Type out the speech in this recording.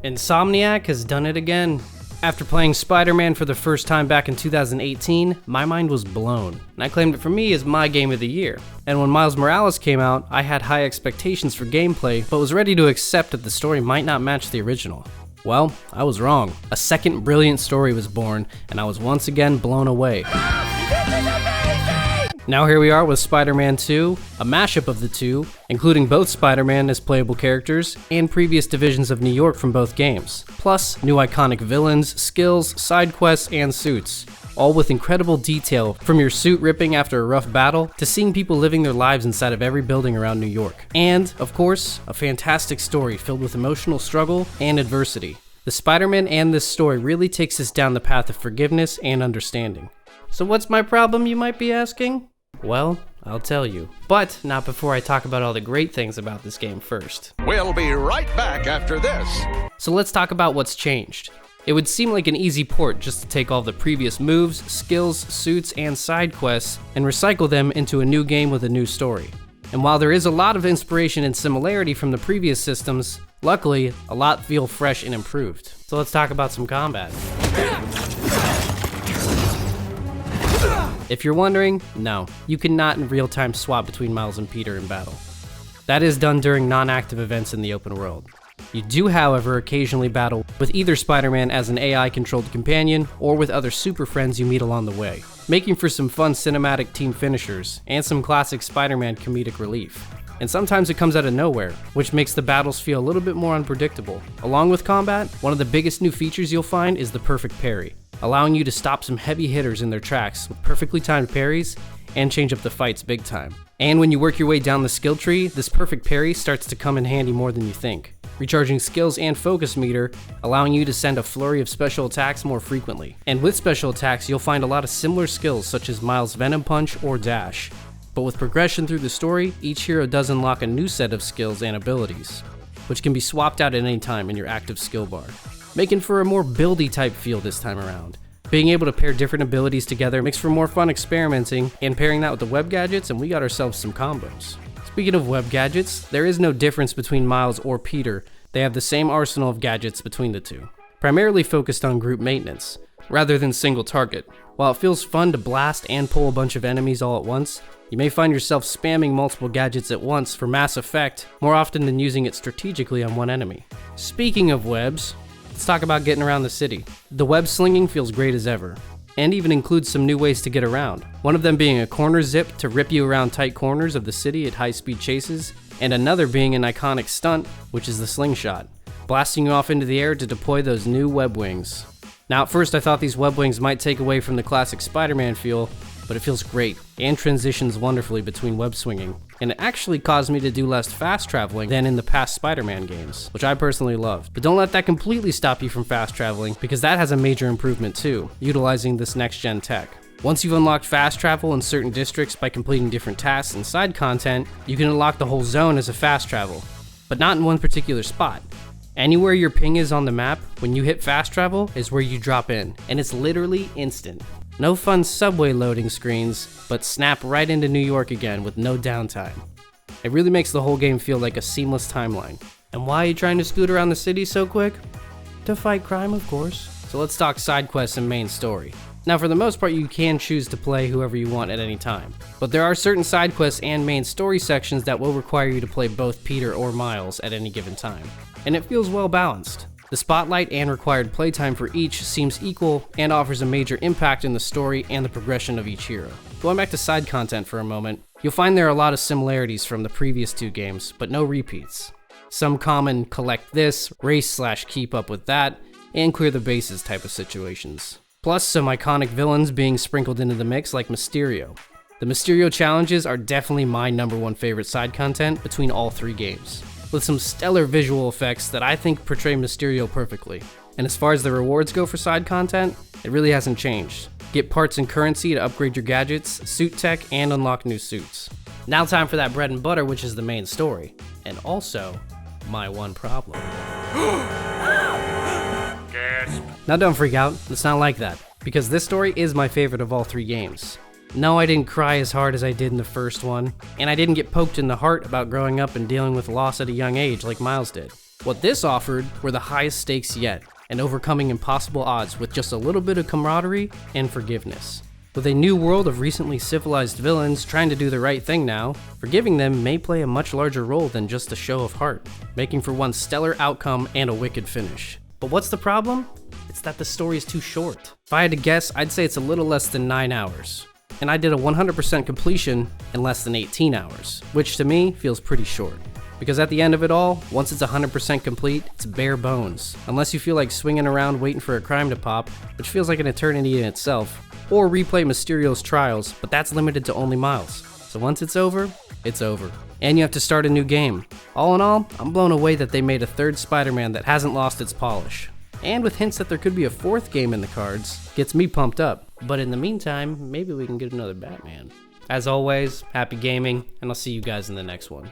Insomniac has done it again. After playing Spider-Man for the first time back in 2018, my mind was blown, and I claimed it for me as my game of the year. And when Miles Morales came out, I had high expectations for gameplay, but was ready to accept that the story might not match the original. Well, I was wrong. A second brilliant story was born, and I was once again blown away. Now here we are with Spider-Man 2, a mashup of the two, including both Spider-Man as playable characters, and previous divisions of New York from both games, plus new iconic villains, skills, side quests, and suits, all with incredible detail, from your suit ripping after a rough battle, to seeing people living their lives inside of every building around New York. And, of course, a fantastic story filled with emotional struggle and adversity. The Spider-Man and this story really takes us down the path of forgiveness and understanding. So what's my problem, you might be asking? Well, I'll tell you. But not before I talk about all the great things about this game first. We'll be right back after this. So let's talk about what's changed. It would seem like an easy port just to take all the previous moves, skills, suits, and side quests and recycle them into a new game with a new story. And while there is a lot of inspiration and similarity from the previous systems, luckily, a lot feel fresh and improved. So let's talk about some combat. If you're wondering, no, you cannot in real time swap between Miles and Peter in battle. That is done during non-active events in the open world. You do, however, occasionally battle with either Spider-Man as an AI-controlled companion or with other super friends you meet along the way, making for some fun cinematic team finishers and some classic Spider-Man comedic relief. And sometimes it comes out of nowhere, which makes the battles feel a little bit more unpredictable. Along with combat, one of the biggest new features you'll find is the perfect parry, allowing you to stop some heavy hitters in their tracks with perfectly timed parries and change up the fights big time. And when you work your way down the skill tree, this perfect parry starts to come in handy more than you think, recharging skills and focus meter, allowing you to send a flurry of special attacks more frequently. And with special attacks, you'll find a lot of similar skills such as Miles' Venom Punch or Dash. But with progression through the story, each hero does unlock a new set of skills and abilities, which can be swapped out at any time in your active skill bar, making for a more buildy type feel this time around. Being able to pair different abilities together makes for more fun experimenting, and pairing that with the web gadgets, and we got ourselves some combos. Speaking of web gadgets, there is no difference between Miles or Peter. They have the same arsenal of gadgets between the two, primarily focused on group maintenance, rather than single target. While it feels fun to blast and pull a bunch of enemies all at once, you may find yourself spamming multiple gadgets at once for mass effect, more often than using it strategically on one enemy. Speaking of webs, let's talk about getting around the city. The web slinging feels great as ever, and even includes some new ways to get around. One of them being a corner zip to rip you around tight corners of the city at high-speed chases, and another being an iconic stunt, which is the slingshot, blasting you off into the air to deploy those new web wings. Now at first I thought these web wings might take away from the classic Spider-Man feel, but it feels great and transitions wonderfully between web swinging, and it actually caused me to do less fast traveling than in the past Spider-Man games, which I personally loved. But don't let that completely stop you from fast traveling, because that has a major improvement too, utilizing this next-gen tech. Once you've unlocked fast travel in certain districts by completing different tasks and side content, you can unlock the whole zone as a fast travel, but not in one particular spot. Anywhere your ping is on the map, when you hit fast travel is where you drop in, and it's literally instant. No fun subway loading screens, but snap right into New York again with no downtime. It really makes the whole game feel like a seamless timeline. And why are you trying to scoot around the city so quick? To fight crime, of course. So let's talk side quests and main story. Now for the most part you can choose to play whoever you want at any time, but there are certain side quests and main story sections that will require you to play both Peter or Miles at any given time. And it feels well balanced. The spotlight and required playtime for each seems equal and offers a major impact in the story and the progression of each hero. Going back to side content for a moment, you'll find there are a lot of similarities from the previous two games, but no repeats. Some common collect this, race/keep up with that, and clear the bases type of situations. Plus some iconic villains being sprinkled into the mix like Mysterio. The Mysterio challenges are definitely my #1 favorite side content between all three games, with some stellar visual effects that I think portray Mysterio perfectly. And as far as the rewards go for side content, it really hasn't changed. Get parts and currency to upgrade your gadgets, suit tech, and unlock new suits. Now time for that bread and butter, which is the main story, and also my one problem. Gasp. Now don't freak out, it's not like that, because this story is my favorite of all three games. No, I didn't cry as hard as I did in the first one, and I didn't get poked in the heart about growing up and dealing with loss at a young age like Miles did. What this offered were the highest stakes yet, and overcoming impossible odds with just a little bit of camaraderie and forgiveness. With a new world of recently civilized villains trying to do the right thing now, forgiving them may play a much larger role than just a show of heart, making for one stellar outcome and a wicked finish. But what's the problem? It's that the story is too short. If I had to guess, I'd say it's a little less than 9 hours. And I did a 100% completion in less than 18 hours, which to me feels pretty short. Because at the end of it all, once it's 100% complete, it's bare bones. Unless you feel like swinging around waiting for a crime to pop, which feels like an eternity in itself, or replay Mysterio's trials, but that's limited to only Miles. So once it's over, it's over. And you have to start a new game. All in all, I'm blown away that they made a third Spider-Man that hasn't lost its polish. And with hints that there could be a fourth game in the cards, gets me pumped up. But in the meantime, maybe we can get another Batman. As always, happy gaming, and I'll see you guys in the next one.